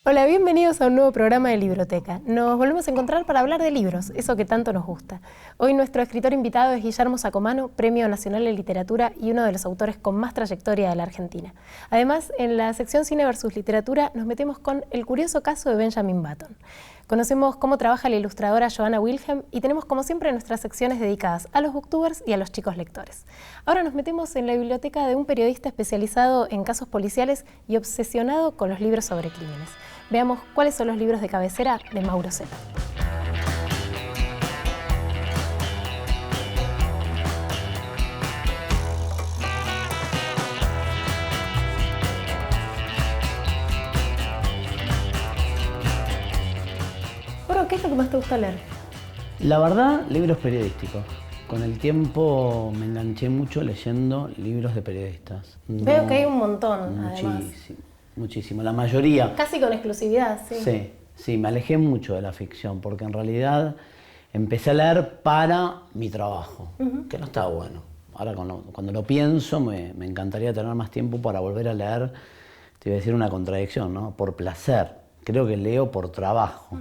Hola, bienvenidos a un nuevo programa de Libroteca. Nos volvemos a encontrar para hablar de libros, eso que tanto nos gusta. Hoy nuestro escritor invitado es Guillermo Sacomano, Premio Nacional de Literatura y uno de los autores con más trayectoria de la Argentina. Además, en la sección Cine versus Literatura nos metemos con el curioso caso de Benjamin Button. Conocemos cómo trabaja la ilustradora Joanna Wilhelm y tenemos como siempre nuestras secciones dedicadas a los booktubers y a los chicos lectores. Ahora nos metemos en la biblioteca de un periodista especializado en casos policiales y obsesionado con los libros sobre crímenes. Veamos cuáles son los libros de cabecera de Mauro Zeta. Bueno, ¿qué es lo que más te gusta leer? La verdad, libros periodísticos. Con el tiempo me enganché mucho leyendo libros de periodistas. Veo que hay un montón, además. Muchísimo, la mayoría. Casi con exclusividad, sí. Sí, me alejé mucho de la ficción porque en realidad empecé a leer para mi trabajo, que no estaba bueno. Ahora cuando lo pienso me encantaría tener más tiempo para volver a leer, te iba a decir una contradicción, ¿no? Por placer, creo que leo por trabajo.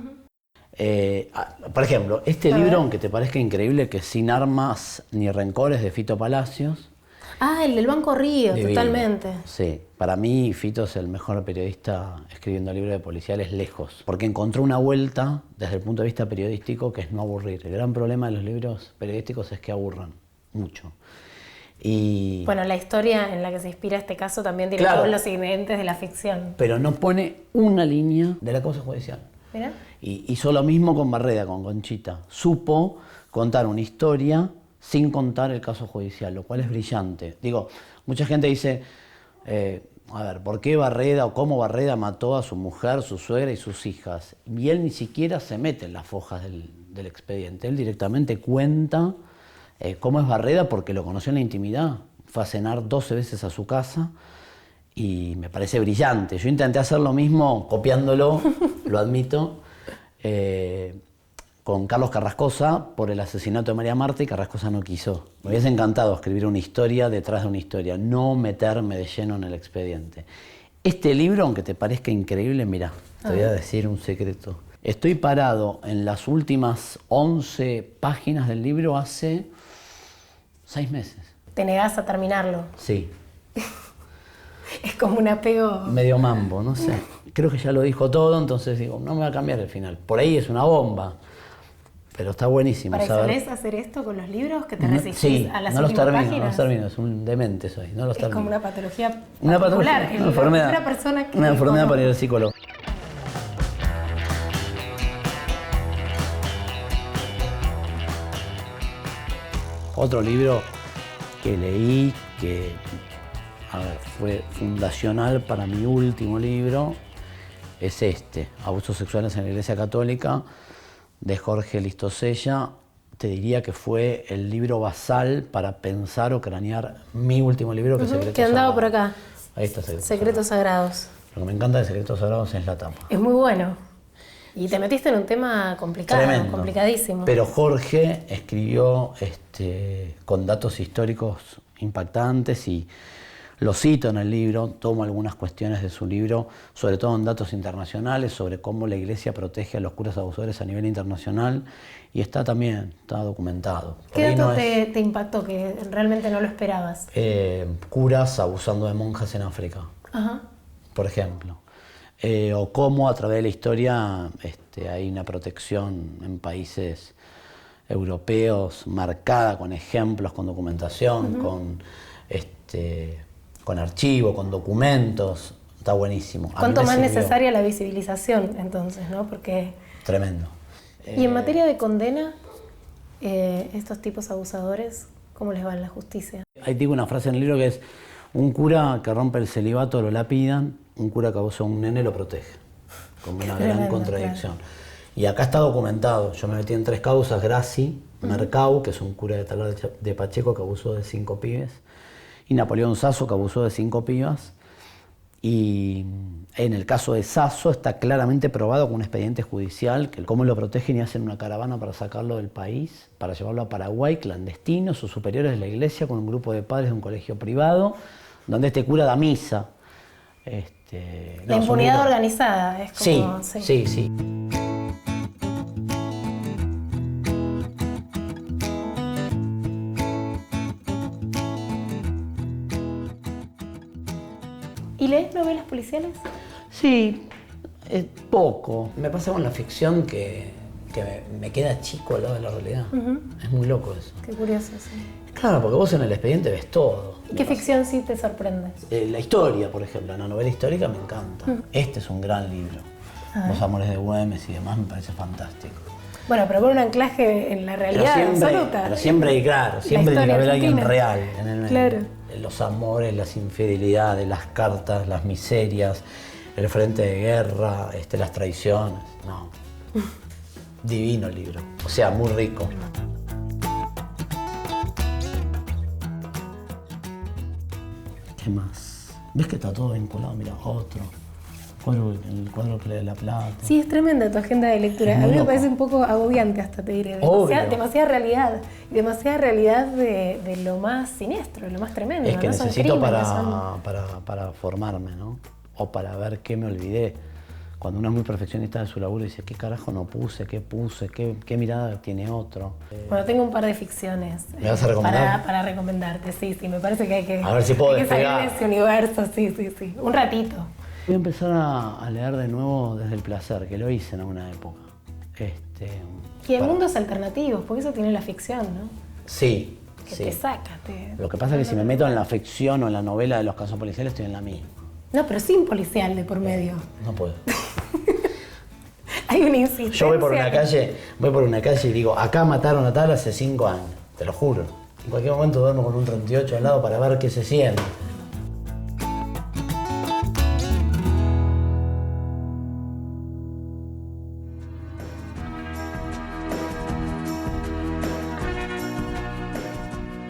Por ejemplo, este libro, aunque te parezca increíble, que es Sin armas ni rencores de Fito Palacios. Ah, el del Banco Río, divino. Totalmente. Sí, para mí Fito es el mejor periodista escribiendo libros de policiales lejos, porque encontró una vuelta desde el punto de vista periodístico que es no aburrir. El gran problema de los libros periodísticos es que aburran mucho. Y bueno, la historia en la que se inspira este caso también tiene todos los ingredientes de la ficción. Pero no pone una línea de la causa judicial. ¿Mira? Y hizo lo mismo con Barreda, con Conchita. Supo contar una historia sin contar el caso judicial, lo cual es brillante. Digo, mucha gente dice, a ver, ¿por qué Barreda o cómo Barreda mató a su mujer, su suegra y sus hijas? Y él ni siquiera se mete en las fojas del expediente. Él directamente cuenta cómo es Barreda porque lo conoció en la intimidad. Fue a cenar 12 veces a su casa y me parece brillante. Yo intenté hacer lo mismo copiándolo, lo admito, con Carlos Carrascosa por el asesinato de María Marta y Carrascosa no quiso. Me hubiese encantado escribir una historia detrás de una historia, no meterme de lleno en el expediente. Este libro, aunque te parezca increíble, mira, te voy a decir un secreto. Estoy parado en las últimas 11 páginas del libro hace 6 meses. ¿Te negás a terminarlo? Sí. Es como un apego... medio mambo, no sé. Creo que ya lo dijo todo, entonces digo, no me va a cambiar el final. Por ahí es una bomba. Pero está buenísimo. ¿Solés hacer esto con los libros? ¿Que te resistís a las últimas páginas? Sí, no los termino, es un demente soy, no los termino. Es como una patología una particular. Patología, una enfermedad para ir al psicólogo. Otro libro que leí que fue fundacional para mi último libro es Abusos sexuales en la Iglesia Católica, de Jorge Listosella. Te diría que fue el libro basal para pensar o cranear mi último libro, que es Secretos que andaba Sagrados. por acá. Ahí está Secretos Sagrados. Lo que me encanta de Secretos Sagrados es la tapa. Es muy bueno. Y te metiste en un tema complicado, tremendo, complicadísimo. Pero Jorge escribió con datos históricos impactantes y lo cito en el libro, tomo algunas cuestiones de su libro, sobre todo en datos internacionales, sobre cómo la Iglesia protege a los curas abusadores a nivel internacional, y está documentado. ¿Qué dato te impactó que realmente no lo esperabas? Curas abusando de monjas en África, por ejemplo. O cómo a través de la historia hay una protección en países europeos marcada con ejemplos, con documentación, con archivo, con documentos. Está buenísimo. ¿Cuánto más necesaria la visibilización entonces, no? Porque... Tremendo. Y en materia de condena, estos tipos abusadores, ¿cómo les va en la justicia? Ahí digo una frase en el libro que es: un cura que rompe el celibato lo lapidan, un cura que abusa a un nene lo protege. Como una gran contradicción. Claro. Y acá está documentado. Yo me metí en 3 causas: Graci, Mercau, que es un cura de Talar de Pacheco que abusó de 5 pibes, y Napoleón Sasso, que abusó de 5 pibas. Y en el caso de Sasso está claramente probado con un expediente judicial que cómo lo protegen y hacen una caravana para sacarlo del país, para llevarlo a Paraguay, clandestinos o superiores de la iglesia, con un grupo de padres de un colegio privado, donde este cura da misa. La impunidad organizada es como... Sí. ¿Y lees novelas policiales? Sí, poco. Me pasa con la ficción que me queda chico al lado de la realidad. Es muy loco eso. Qué curioso, sí. Claro, porque vos en el expediente ves todo. ¿Y qué ficción sí te sorprende? La historia, por ejemplo, la novela histórica me encanta. Este es un gran libro. Los amores de Güemes y demás me parece fantástico. Bueno, pero con un anclaje en la realidad absoluta. Pero siempre, claro, siempre tiene que haber alguien real. Claro. Los amores, las infidelidades, las cartas, las miserias, el frente de guerra, las traiciones. No. Divino el libro. O sea, muy rico. ¿Qué más? ¿Ves que está todo vinculado? Mira, otro. El cuadro que le da la plata. Sí, es tremenda tu agenda de lectura. A mí me parece un poco agobiante hasta, te diré. Demasiada realidad. Y demasiada realidad de lo más siniestro, lo más tremendo. Es que ¿no? necesito para formarme, ¿no? O para ver qué me olvidé. Cuando uno es muy perfeccionista de su laburo dice, ¿qué carajo no puse? ¿Qué puse? ¿Qué mirada tiene otro? Bueno, tengo un par de ficciones. ¿Me vas a recomendar? Para recomendarte, sí. Me parece que hay que... A ver si puedo salir despegar. de ese universo, sí. Un ratito. Voy a empezar a leer de nuevo Desde el placer, que lo hice en alguna época. Y en mundos alternativos, porque eso tiene la ficción, ¿no? Sí. Que te saca. Lo que pasa es que si me meto en la ficción o en la novela de los casos policiales, estoy en la mía. No, pero sin policial de por medio. No puedo. Hay una insistencia. Yo voy por una calle y digo, acá mataron a tal hace 5 años, te lo juro. En cualquier momento duermo con un 38 al lado para ver qué se siente.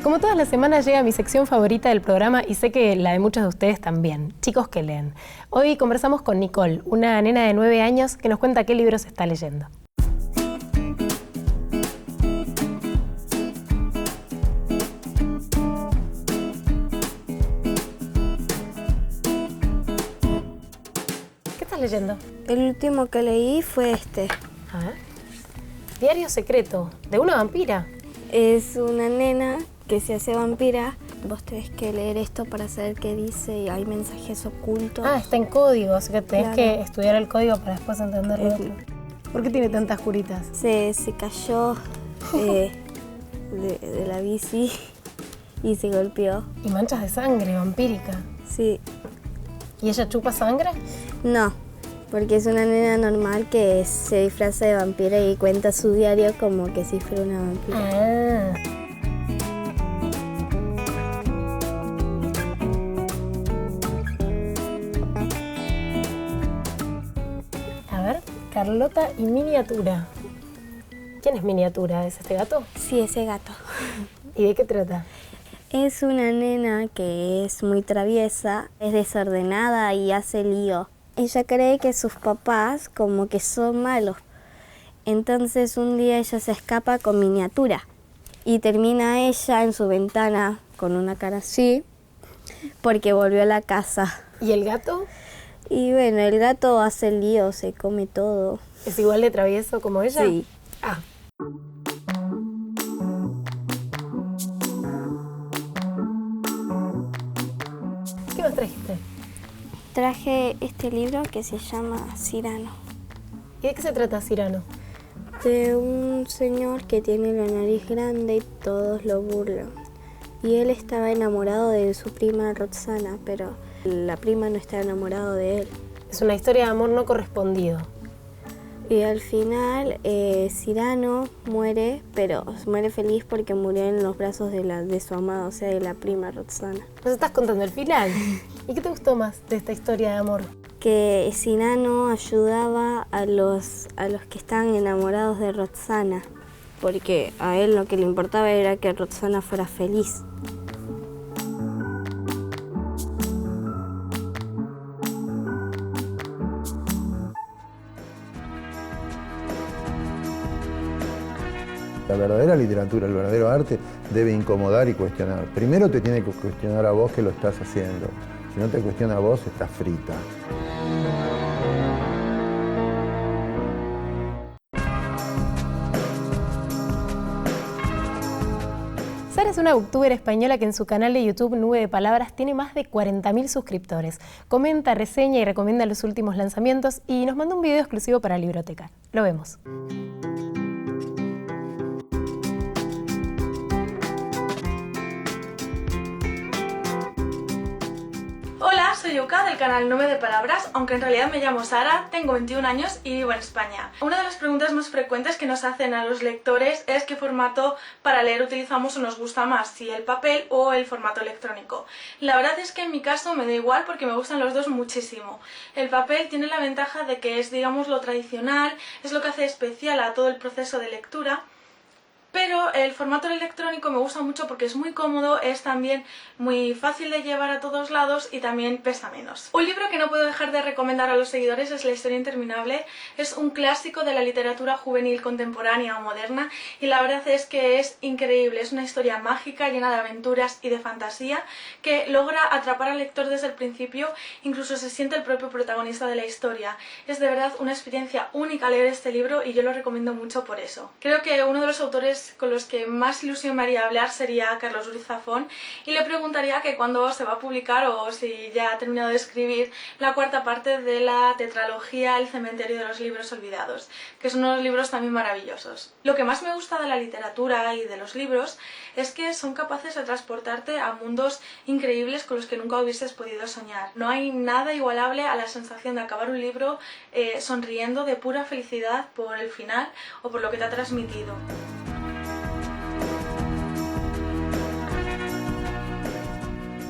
Como todas las semanas llega mi sección favorita del programa y sé que la de muchos de ustedes también, chicos que leen. Hoy conversamos con Nicole, una nena de 9 años que nos cuenta qué libros está leyendo. ¿Qué estás leyendo? El último que leí fue este. A ver. Diario secreto, de una vampira. Es una nena que se hace vampira. Vos tenés que leer esto para saber qué dice y hay mensajes ocultos. Ah, está en código, o sea que tenés que estudiar el código para después entenderlo. ¿Por qué tiene tantas curitas? Se cayó de la bici y se golpeó. Y manchas de sangre vampírica. Sí. ¿Y ella chupa sangre? No, porque es una nena normal que se disfraza de vampira y cuenta su diario como que si fuera una vampira. Ah. Carlota y Miniatura. ¿Quién es Miniatura? ¿Es este gato? Sí, ese gato. ¿Y de qué trata? Es una nena que es muy traviesa, es desordenada y hace lío. Ella cree que sus papás como que son malos. Entonces un día ella se escapa con Miniatura y termina ella en su ventana con una cara así porque volvió a la casa. ¿Y el gato? Y bueno, el gato hace el lío, se come todo. ¿Es igual de travieso como ella? Sí. Ah. ¿Qué más trajiste? Traje este libro que se llama Cyrano. ¿Y de qué se trata Cyrano? De un señor que tiene la nariz grande y todos lo burlan. Y él estaba enamorado de su prima Roxana, pero la prima no está enamorada de él. Es una historia de amor no correspondido. Y al final Cyrano muere, pero muere feliz porque murió en los brazos de su amada, o sea, de la prima Roxana. Nos estás contando el final. ¿Y qué te gustó más de esta historia de amor? Que Cyrano ayudaba a los que estaban enamorados de Roxana, porque a él lo que le importaba era que Roxana fuera feliz. La verdadera literatura, el verdadero arte debe incomodar y cuestionar. Primero te tiene que cuestionar a vos que lo estás haciendo. Si no te cuestiona a vos, estás frita. Sara es una booktuber española que en su canal de YouTube Nube de Palabras tiene más de 40.000 suscriptores. Comenta, reseña y recomienda los últimos lanzamientos y nos manda un video exclusivo para Libroteca. Lo vemos. Hola, soy Yuka del canal Nube de Palabras, aunque en realidad me llamo Sara, tengo 21 años y vivo en España. Una de las preguntas más frecuentes que nos hacen a los lectores es qué formato para leer utilizamos o nos gusta más, si el papel o el formato electrónico. La verdad es que en mi caso me da igual porque me gustan los dos muchísimo. El papel tiene la ventaja de que es, digamos, lo tradicional, es lo que hace especial a todo el proceso de lectura. Pero el formato electrónico me gusta mucho porque es muy cómodo, es también muy fácil de llevar a todos lados y también pesa menos. Un libro que no puedo dejar de recomendar a los seguidores es La historia interminable. Es un clásico de la literatura juvenil contemporánea o moderna y la verdad es que es increíble. Es una historia mágica, llena de aventuras y de fantasía que logra atrapar al lector desde el principio, incluso se siente el propio protagonista de la historia. Es de verdad una experiencia única leer este libro y yo lo recomiendo mucho por eso. Creo que uno de los autores con los que más ilusión me haría hablar sería Carlos Ruiz Zafón y le preguntaría que cuándo se va a publicar o si ya ha terminado de escribir la cuarta parte de la tetralogía El cementerio de los libros olvidados, que son unos libros también maravillosos. Lo que más me gusta de la literatura y de los libros es que son capaces de transportarte a mundos increíbles con los que nunca hubieses podido soñar. No hay nada igualable a la sensación de acabar un libro sonriendo de pura felicidad por el final o por lo que te ha transmitido.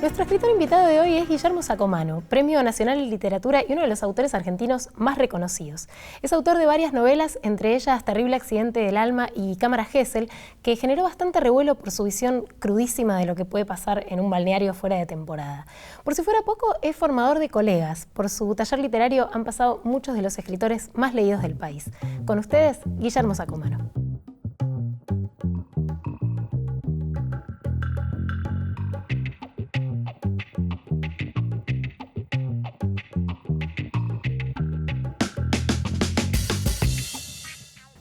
Nuestro escritor invitado de hoy es Guillermo Sacomano, Premio Nacional en Literatura y uno de los autores argentinos más reconocidos. Es autor de varias novelas, entre ellas Terrible accidente del alma y Cámara Gesell, que generó bastante revuelo por su visión crudísima de lo que puede pasar en un balneario fuera de temporada. Por si fuera poco, es formador de colegas. Por su taller literario han pasado muchos de los escritores más leídos del país. Con ustedes, Guillermo Sacomano.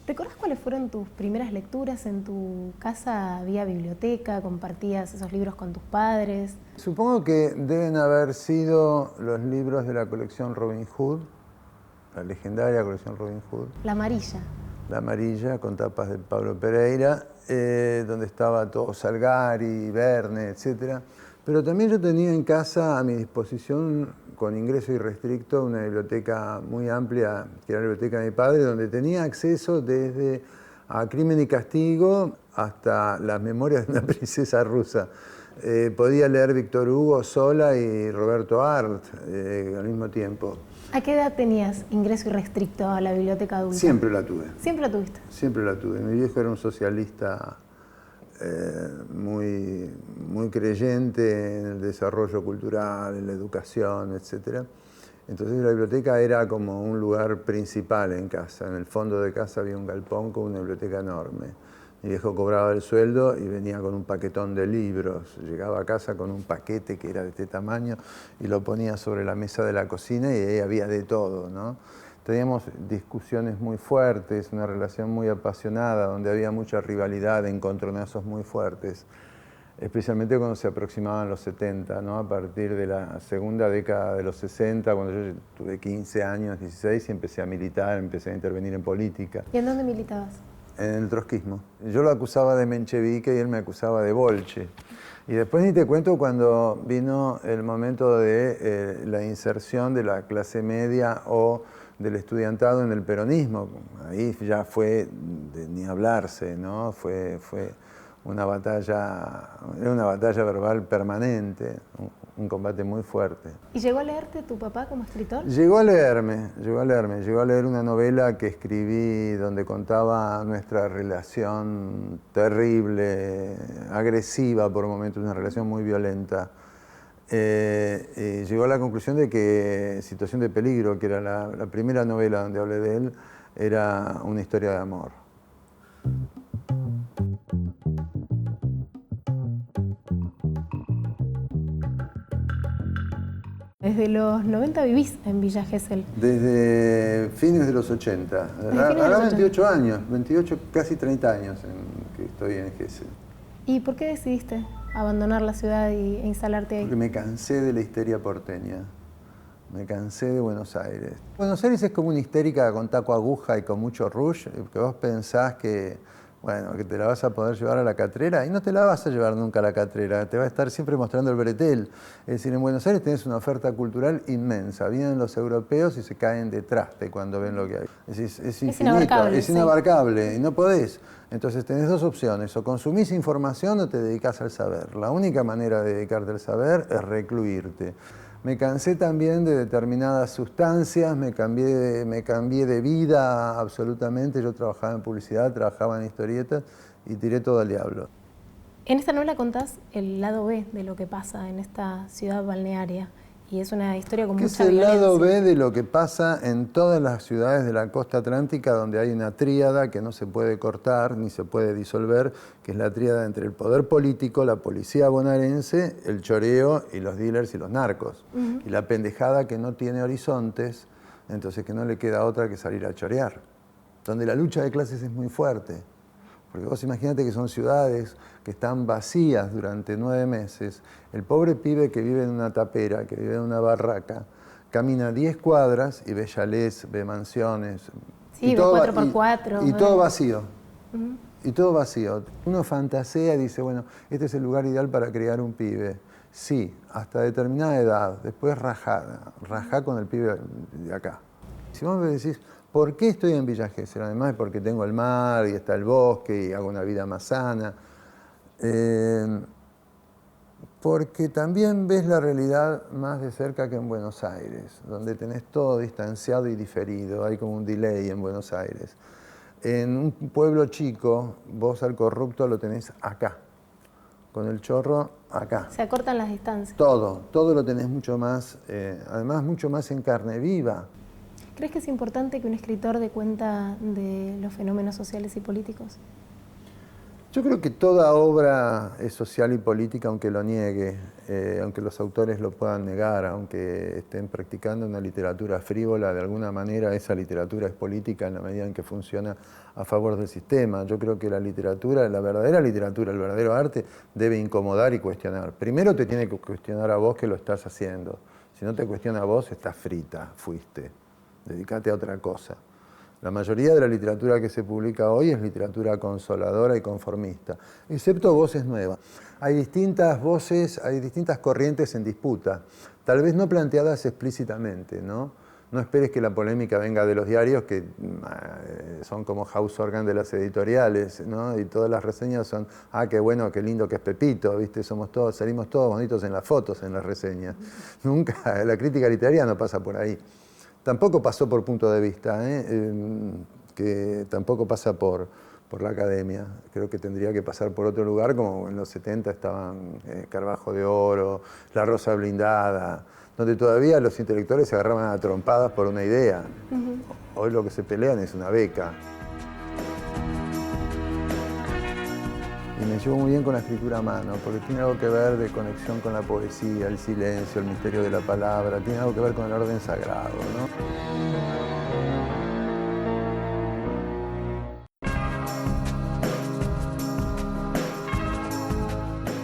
¿Recordás cuáles fueron tus primeras lecturas? ¿En tu casa había biblioteca? ¿Compartías esos libros con tus padres? Supongo que deben haber sido los libros de la colección Robin Hood, la legendaria colección Robin Hood. La amarilla. La amarilla, con tapas de Pablo Pereira, donde estaba todo Salgari, Verne, etc. Pero también yo tenía en casa a mi disposición, con ingreso irrestricto, una biblioteca muy amplia, que era la biblioteca de mi padre, donde tenía acceso desde a Crimen y Castigo hasta las memorias de una princesa rusa. Podía leer Víctor Hugo sola y Roberto Arlt al mismo tiempo. ¿A qué edad tenías ingreso irrestricto a la biblioteca adulta? Siempre la tuve. ¿Siempre la tuviste? Siempre la tuve. Mi viejo era un socialista muy creyente en el desarrollo cultural, en la educación, etc. Entonces la biblioteca era como un lugar principal en casa. En el fondo de casa había un galpón con una biblioteca enorme. Mi viejo cobraba el sueldo y venía con un paquetón de libros. Llegaba a casa con un paquete que era de este tamaño y lo ponía sobre la mesa de la cocina y ahí había de todo, ¿no? Teníamos discusiones muy fuertes, una relación muy apasionada, donde había mucha rivalidad, encontronazos muy fuertes, especialmente cuando se aproximaban los 70, ¿no? A partir de la segunda década de los 60, cuando yo tuve 15 años, 16, y empecé a militar, empecé a intervenir en política. ¿Y en dónde militabas? En el trotskismo. Yo lo acusaba de menchevique y él me acusaba de bolche. Y después ni te cuento cuando vino el momento de la inserción de la clase media o del estudiantado en el peronismo. Ahí ya fue de ni hablarse, ¿no? Fue una batalla, era una batalla verbal permanente, un combate muy fuerte. ¿Y llegó a leerte tu papá como escritor? Llegó a leer una novela que escribí donde contaba nuestra relación terrible, agresiva por momentos, una relación muy violenta. Y llegó a la conclusión de que Situación de peligro, que era la primera novela donde hablé de él, era una historia de amor. Desde los 90 vivís en Villa Gesell. Desde fines de los 80. Ahora 28 años, 28, casi 30 años que estoy en Gesell. ¿Y por qué decidiste abandonar la ciudad e instalarte ahí? Porque me cansé de la histeria porteña. Me cansé de Buenos Aires. Buenos Aires es como una histérica con taco aguja y con mucho rush, que vos pensás que, bueno, que te la vas a poder llevar a la catrera, y no te la vas a llevar nunca a la catrera, te va a estar siempre mostrando el bretel. Es decir, en Buenos Aires tenés una oferta cultural inmensa. Vienen los europeos y se caen de traste cuando ven lo que hay. Es infinito, inabarcable, es sí. inabarcable, y no podés. Entonces tenés dos opciones: o consumís información o te dedicás al saber. La única manera de dedicarte al saber es recluirte. Me cansé también de determinadas sustancias, me cambié de vida absolutamente. Yo trabajaba en publicidad, trabajaba en historietas y tiré todo al diablo. En esta novela contás el lado B de lo que pasa en esta ciudad balnearia. Y es una historia con Que mucha es el violencia. lado B de lo que pasa en todas las ciudades de la costa atlántica, donde hay una tríada que no se puede cortar ni se puede disolver, que es la tríada entre el poder político, la policía bonaerense, el choreo y los dealers y los narcos. Y la pendejada que no tiene horizontes, entonces que no le queda otra que salir a chorear. Donde la lucha de clases es muy fuerte. Porque vos imagínate que son ciudades que están vacías durante 9 meses. El pobre pibe que vive en una tapera, que vive en una barraca, camina 10 cuadras y ve chalés, ve mansiones. Sí, ve 4x4. Y todo vacío. Y todo vacío. Uno fantasea y dice, bueno, este es el lugar ideal para criar un pibe. Sí, hasta determinada edad. Después rajá con el pibe de acá. Si vos me decís, ¿por qué estoy en Villa Gesell? Además es porque tengo el mar y está el bosque y hago una vida más sana. Porque también ves la realidad más de cerca que en Buenos Aires, donde tenés todo distanciado y diferido. Hay como un delay en Buenos Aires. En un pueblo chico, vos al corrupto lo tenés acá, con el chorro acá. Se acortan las distancias. Todo lo tenés mucho más, además mucho más en carne viva. ¿Crees que es importante que un escritor dé cuenta de los fenómenos sociales y políticos? Yo creo que toda obra es social y política, aunque lo niegue, aunque los autores lo puedan negar, aunque estén practicando una literatura frívola, de alguna manera esa literatura es política en la medida en que funciona a favor del sistema. Yo creo que la literatura, la verdadera literatura, el verdadero arte, debe incomodar y cuestionar. Primero te tiene que cuestionar a vos que lo estás haciendo. Si no te cuestiona a vos, estás frita, fuiste. Dedícate a otra cosa. La mayoría de la literatura que se publica hoy es literatura consoladora y conformista, excepto voces nuevas. Hay distintas voces, hay distintas corrientes en disputa, tal vez no planteadas explícitamente, ¿no? No esperes que la polémica venga de los diarios, que son como house organ de las editoriales, ¿no? Y todas las reseñas son, qué bueno, qué lindo que es Pepito, ¿viste? Salimos todos bonitos en las fotos, en las reseñas. Nunca, la crítica literaria no pasa por ahí. Tampoco pasó por punto de vista, que tampoco pasa por la academia. Creo que tendría que pasar por otro lugar, como en los 70 estaban Carbajo de Oro, La Rosa Blindada, donde todavía los intelectuales se agarraban a trompadas por una idea. Hoy lo que se pelean es una beca. Y me llevo muy bien con la escritura a mano, porque tiene algo que ver de conexión con la poesía, el silencio, el misterio de la palabra, tiene algo que ver con el orden sagrado, ¿no?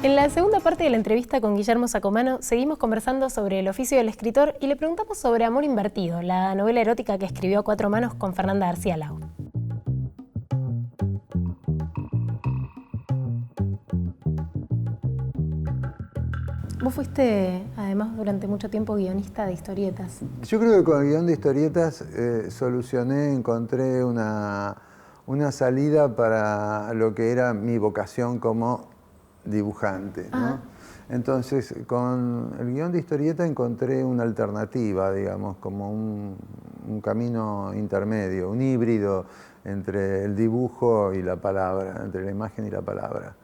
En la segunda parte de la entrevista con Guillermo Sacomano seguimos conversando sobre el oficio del escritor y le preguntamos sobre Amor Invertido, la novela erótica que escribió a 4 manos con Fernanda García Lago. Vos fuiste, además, durante mucho tiempo guionista de historietas. Yo creo que con el guión de historietas encontré una salida para lo que era mi vocación como dibujante, ¿no? Entonces, con el guión de historieta encontré una alternativa, digamos, como un camino intermedio, un híbrido entre el dibujo y la palabra, entre la imagen y la palabra.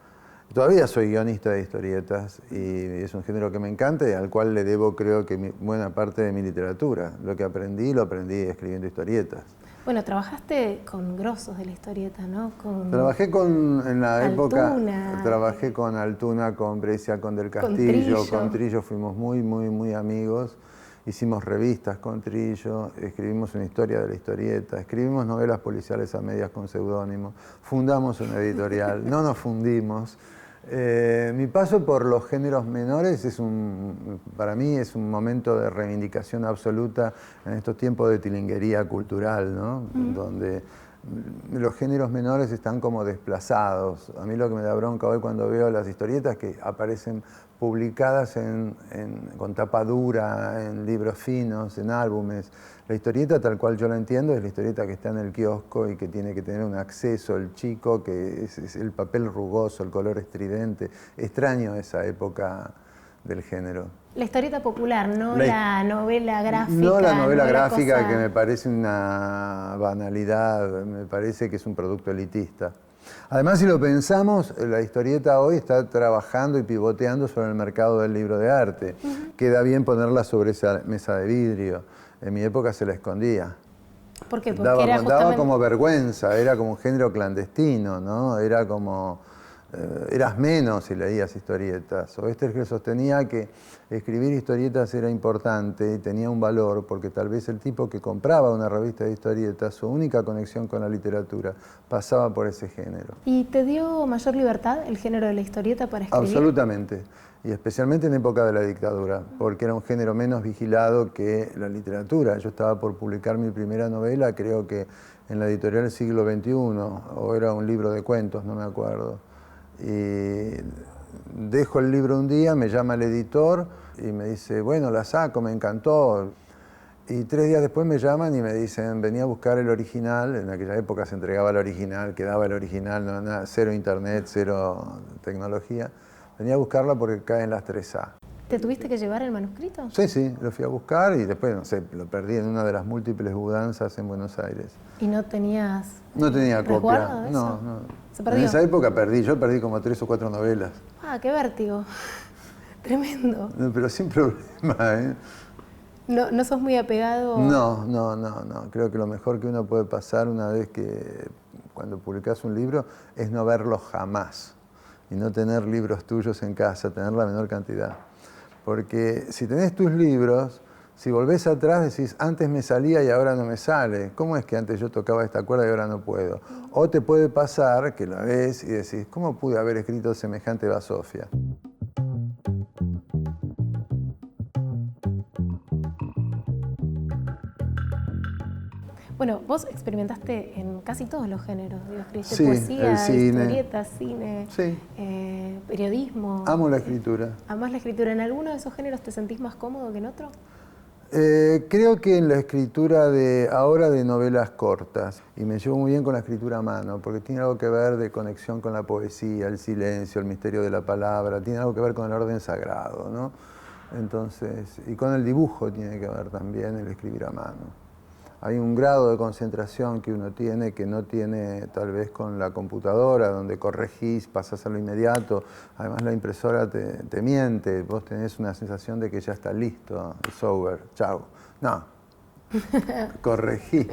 Todavía soy guionista de historietas y es un género que me encanta y al cual le debo, creo que, buena parte de mi literatura. Lo aprendí escribiendo historietas. Bueno, trabajaste con grosos de la historieta, ¿no? Trabajé en la época, Altuna, con Altuna, con Brescia, con Del Castillo, con Trillo fuimos muy amigos. hicimos revistas con Trillo, escribimos una historia de la historieta, escribimos novelas policiales a medias con seudónimo, fundamos una editorial, no nos fundimos. Mi paso por los géneros menores para mí es un momento de reivindicación absoluta en estos tiempos de tilinguería cultural, ¿no? Donde los géneros menores están como desplazados. A mí lo que me da bronca hoy cuando veo las historietas que aparecen publicadas con tapa dura, en libros finos, en álbumes. La historieta tal cual yo la entiendo es la historieta que está en el kiosco y que tiene que tener un acceso el chico, que es el papel rugoso, el color estridente. Extraño esa época del género. La historieta popular, no la novela gráfica. No la novela gráfica, cosa... que me parece una banalidad, me parece que es un producto elitista. Además, si lo pensamos, la historieta hoy está trabajando y pivoteando sobre el mercado del libro de arte. Queda bien ponerla sobre esa mesa de vidrio. En mi época se la escondía. ¿Por qué? Porque era justamente... daba como vergüenza, era como un género clandestino, ¿no? Era como... eras menos si leías historietas. Oestergel sostenía que escribir historietas era importante y tenía un valor porque tal vez el tipo que compraba una revista de historietas, su única conexión con la literatura, pasaba por ese género. ¿Y te dio mayor libertad el género de la historieta para escribir? Absolutamente, y especialmente en época de la dictadura, porque era un género menos vigilado que la literatura. Yo estaba por publicar mi primera novela, creo que en la editorial Siglo XXI, o era un libro de cuentos, no me acuerdo. Y dejo el libro un día, me llama el editor y me dice, bueno, la saco, me encantó. Y 3 días después me llaman y me dicen, venía a buscar el original. En aquella época se entregaba el original, quedaba el original, no, nada, cero internet, cero tecnología. Venía a buscarla porque caen las 3A. ¿Te tuviste que llevar el manuscrito? Sí, sí, lo fui a buscar y después, no sé, lo perdí en una de las múltiples mudanzas en Buenos Aires. ¿Y no tenías No tenía copia. de eso? No, no. ¿Se perdió? En esa época yo perdí como 3 o 4 novelas. Ah, qué vértigo. Tremendo. No, pero sin problema, ¿eh? ¿No sos muy apegado? No. Creo que lo mejor que uno puede pasar una vez que, cuando publicás un libro, es no verlo jamás. Y no tener libros tuyos en casa, tener la menor cantidad. Porque si tenés tus libros, si volvés atrás decís, antes me salía y ahora no me sale. ¿Cómo es que antes yo tocaba esta cuerda y ahora no puedo? O te puede pasar que la ves y decís, ¿cómo pude haber escrito semejante basofia? Bueno, vos experimentaste en casi todos los géneros. Digo, escribiste Sí, poesía, el cine. historietas, cine, Sí. periodismo. Amo la escritura. ¿Amás la escritura? ¿En alguno de esos géneros te sentís más cómodo que en otro? Creo que en la escritura ahora de novelas cortas, y me llevo muy bien con la escritura a mano, porque tiene algo que ver de conexión con la poesía, el silencio, el misterio de la palabra, tiene algo que ver con el orden sagrado, ¿no? Entonces, y con el dibujo tiene que ver también el escribir a mano. Hay un grado de concentración que uno tiene que no tiene tal vez con la computadora, donde corregís, pasás a lo inmediato. Además la impresora te miente, vos tenés una sensación de que ya está listo, it's over, chao. No, corregí.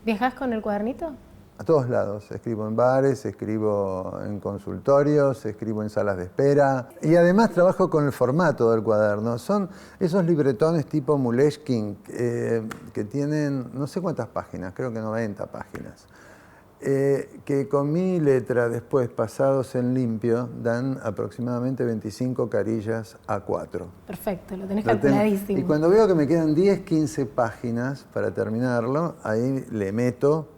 ¿Viajás con el cuadernito? A todos lados, escribo en bares, escribo en consultorios, escribo en salas de espera y además trabajo con el formato del cuaderno. Son esos libretones tipo Muleshkin que tienen no sé cuántas páginas, creo que 90 páginas, que con mi letra después pasados en limpio dan aproximadamente 25 carillas A4. Perfecto, lo tenés calculadísimo. Y cuando veo que me quedan 10, 15 páginas para terminarlo, ahí le meto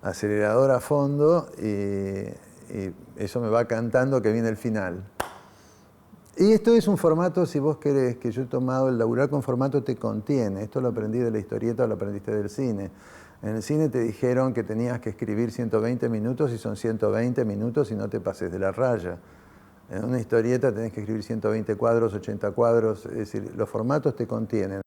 acelerador a fondo y eso me va cantando que viene el final. Y esto es un formato, si vos querés, que yo he tomado, el laburar con formato te contiene. Esto lo aprendí de la historieta o lo aprendiste del cine. En el cine te dijeron que tenías que escribir 120 minutos y son 120 minutos y no te pases de la raya. En una historieta tenés que escribir 120 cuadros, 80 cuadros, es decir, los formatos te contienen.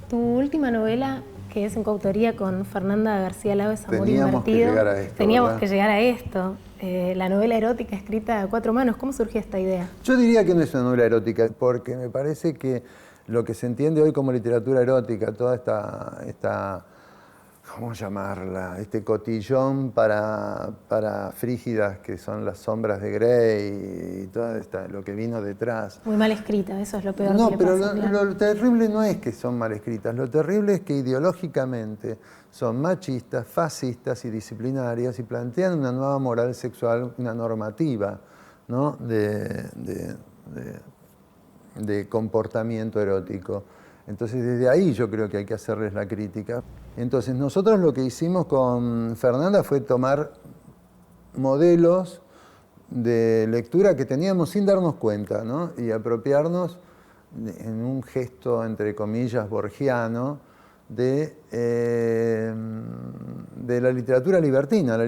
Tu última novela, que es en coautoría con Fernanda García Laves, Amor Teníamos que Invertido. llegar a esto, Teníamos ¿verdad? que llegar a esto. La novela erótica escrita a 4 manos. ¿Cómo surgió esta idea? Yo diría que no es una novela erótica, porque me parece que lo que se entiende hoy como literatura erótica, toda esta ¿cómo llamarla? Este cotillón para Frígidas, que son las sombras de Grey y todo lo que vino detrás. Muy mal escrita, eso es lo peor No, que le pero pasa, claro. lo terrible no es que son mal escritas, lo terrible es que ideológicamente son machistas, fascistas y disciplinarias y plantean una nueva moral sexual, una normativa, ¿no? de comportamiento erótico. Entonces desde ahí yo creo que hay que hacerles la crítica. Entonces nosotros lo que hicimos con Fernanda fue tomar modelos de lectura que teníamos sin darnos cuenta, ¿no? Y apropiarnos en un gesto, entre comillas, borgiano, de la literatura libertina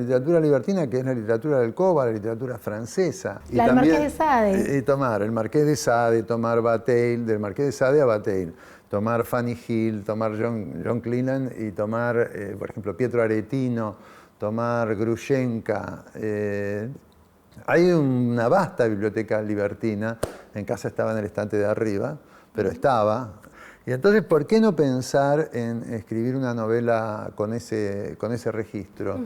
que es la literatura del Alcoba, la literatura francesa. La del Marqués de Sade. Tomar el Marqués de Sade, tomar Bataille, del Marqués de Sade a Bataille, tomar Fanny Hill, tomar John Cleland y tomar, por ejemplo, Pietro Aretino, tomar Grushenka. Hay una vasta biblioteca libertina, en casa estaba en el estante de arriba, pero estaba. Y entonces, ¿por qué no pensar en escribir una novela con ese registro?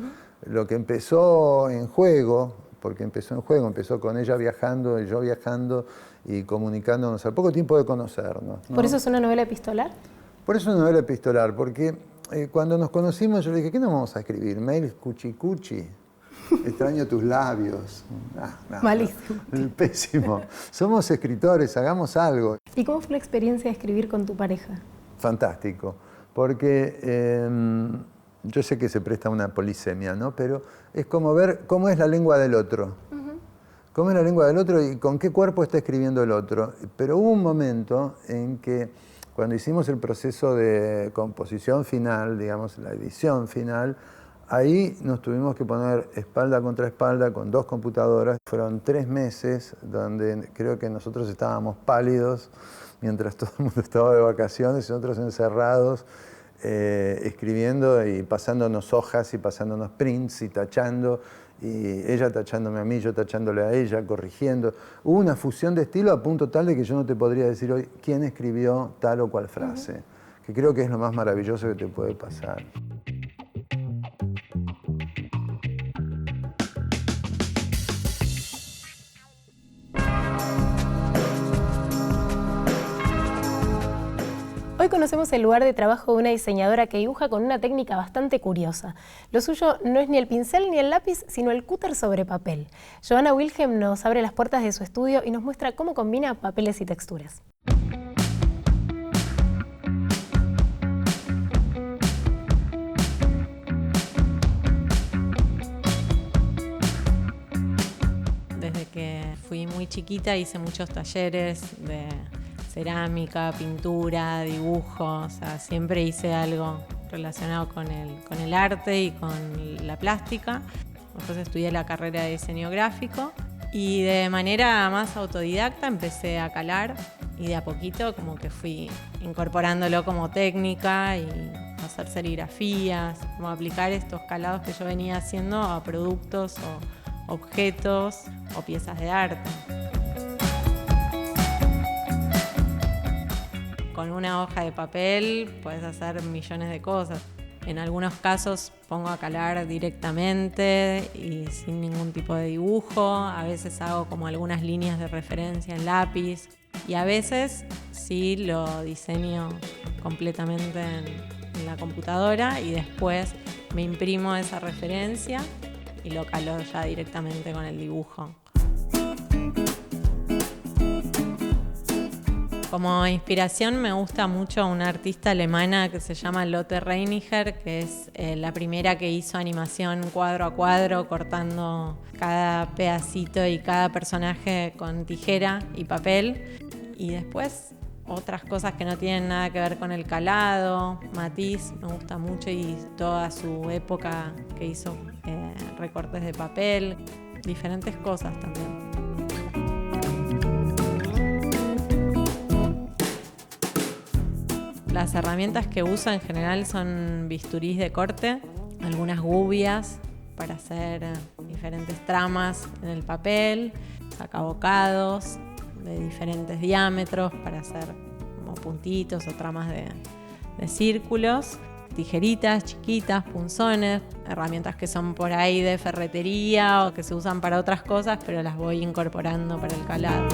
Lo que empezó en juego, empezó con ella viajando y yo viajando y comunicándonos al poco tiempo de conocernos, ¿no? ¿Por eso es una novela epistolar? Por eso es una novela epistolar, porque cuando nos conocimos yo le dije, ¿qué nos vamos a escribir? ¿Mail cuchi cuchi? Extraño tus labios. Malísimo. Pésimo. Somos escritores, hagamos algo. ¿Y cómo fue la experiencia de escribir con tu pareja? Fantástico, porque yo sé que se presta una polisemia, ¿no? Pero es como ver cómo es la lengua del otro. Cómo es la lengua del otro y con qué cuerpo está escribiendo el otro. Pero hubo un momento en que cuando hicimos el proceso de composición final, digamos, la edición final, ahí nos tuvimos que poner espalda contra espalda con 2 computadoras. Fueron 3 meses donde creo que nosotros estábamos pálidos mientras todo el mundo estaba de vacaciones y nosotros encerrados escribiendo y pasándonos hojas y pasándonos prints y tachando. Y ella tachándome a mí, yo tachándole a ella, corrigiendo. Hubo una fusión de estilo a punto tal de que yo no te podría decir hoy quién escribió tal o cual frase, que creo que es lo más maravilloso que te puede pasar. Hoy conocemos el lugar de trabajo de una diseñadora que dibuja con una técnica bastante curiosa. Lo suyo no es ni el pincel ni el lápiz, sino el cúter sobre papel. Johanna Wilhelm nos abre las puertas de su estudio y nos muestra cómo combina papeles y texturas. Desde que fui muy chiquita hice muchos talleres de cerámica, pintura, dibujo, o sea, siempre hice algo relacionado con el arte y con la plástica. Después estudié la carrera de diseño gráfico y de manera más autodidacta empecé a calar y de a poquito como que fui incorporándolo como técnica y hacer serigrafías, como aplicar estos calados que yo venía haciendo a productos o objetos o piezas de arte. Con una hoja de papel puedes hacer millones de cosas. En algunos casos pongo a calar directamente y sin ningún tipo de dibujo. A veces hago como algunas líneas de referencia en lápiz. Y a veces sí lo diseño completamente en la computadora y después me imprimo esa referencia y lo calo ya directamente con el dibujo. Como inspiración me gusta mucho una artista alemana que se llama Lotte Reiniger, que es la primera que hizo animación cuadro a cuadro, cortando cada pedacito y cada personaje con tijera y papel. Y después otras cosas que no tienen nada que ver con el calado. Matisse me gusta mucho y toda su época que hizo recortes de papel, diferentes cosas también. Las herramientas que uso en general son bisturís de corte, algunas gubias para hacer diferentes tramas en el papel, sacabocados de diferentes diámetros para hacer como puntitos o tramas de círculos. tijeritas chiquitas, punzones, herramientas que son por ahí de ferretería o que se usan para otras cosas, pero las voy incorporando para el calado.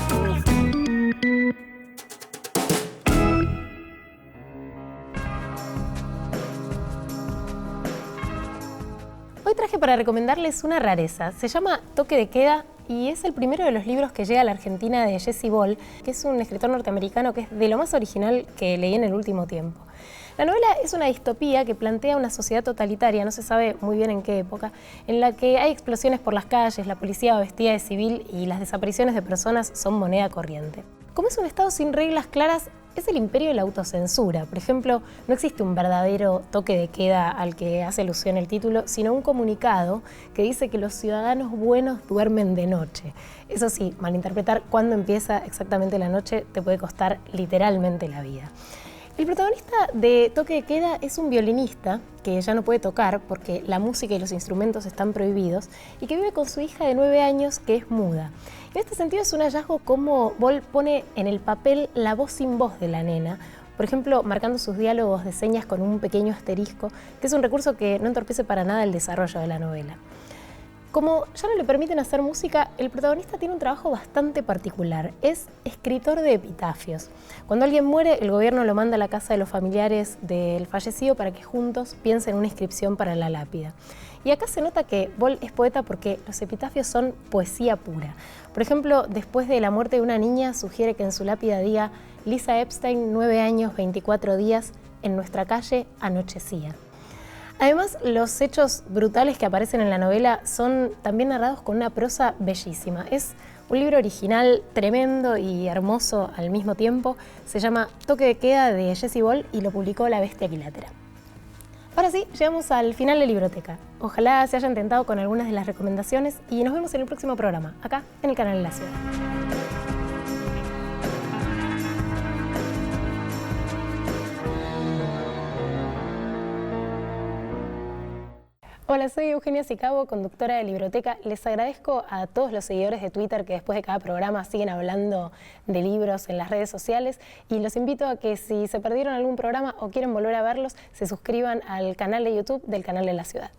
Hoy traje para recomendarles una rareza. Se llama Toque de Queda y es el primero de los libros que llega a la Argentina de Jesse Ball, que es un escritor norteamericano que es de lo más original que leí en el último tiempo. La novela es una distopía que plantea una sociedad totalitaria, no se sabe muy bien en qué época, en la que hay explosiones por las calles, la policía va vestida de civil y las desapariciones de personas son moneda corriente. Como es un estado sin reglas claras, es el imperio de la autocensura. Por ejemplo, no existe un verdadero toque de queda al que hace alusión el título, sino un comunicado que dice que los ciudadanos buenos duermen de noche. Eso sí, malinterpretar cuándo empieza exactamente la noche te puede costar literalmente la vida. El protagonista de Toque de Queda es un violinista que ya no puede tocar porque la música y los instrumentos están prohibidos y que vive con su hija de 9 años que es muda. En este sentido es un hallazgo cómo Ball pone en el papel la voz sin voz de la nena, por ejemplo, marcando sus diálogos de señas con un pequeño asterisco, que es un recurso que no entorpece para nada el desarrollo de la novela. Como ya no le permiten hacer música, el protagonista tiene un trabajo bastante particular. Es escritor de epitafios. Cuando alguien muere, el gobierno lo manda a la casa de los familiares del fallecido para que juntos piensen una inscripción para la lápida. Y acá se nota que Ball es poeta porque los epitafios son poesía pura. Por ejemplo, después de la muerte de una niña, sugiere que en su lápida diga Lisa Epstein, 9 años, 24 días, en nuestra calle anochecía. Además, los hechos brutales que aparecen en la novela son también narrados con una prosa bellísima. Es un libro original, tremendo y hermoso al mismo tiempo. Se llama Toque de Queda de Jesse Ball y lo publicó La Bestia Equilátera. Ahora sí, llegamos al final de Libroteca. Ojalá se hayan tentado con algunas de las recomendaciones y nos vemos en el próximo programa, acá en el canal de la Ciudad. Hola, soy Eugenia Sicabo, conductora de Libroteca. Les agradezco a todos los seguidores de Twitter que después de cada programa siguen hablando de libros en las redes sociales y los invito a que si se perdieron algún programa o quieren volver a verlos, se suscriban al canal de YouTube del Canal de la Ciudad.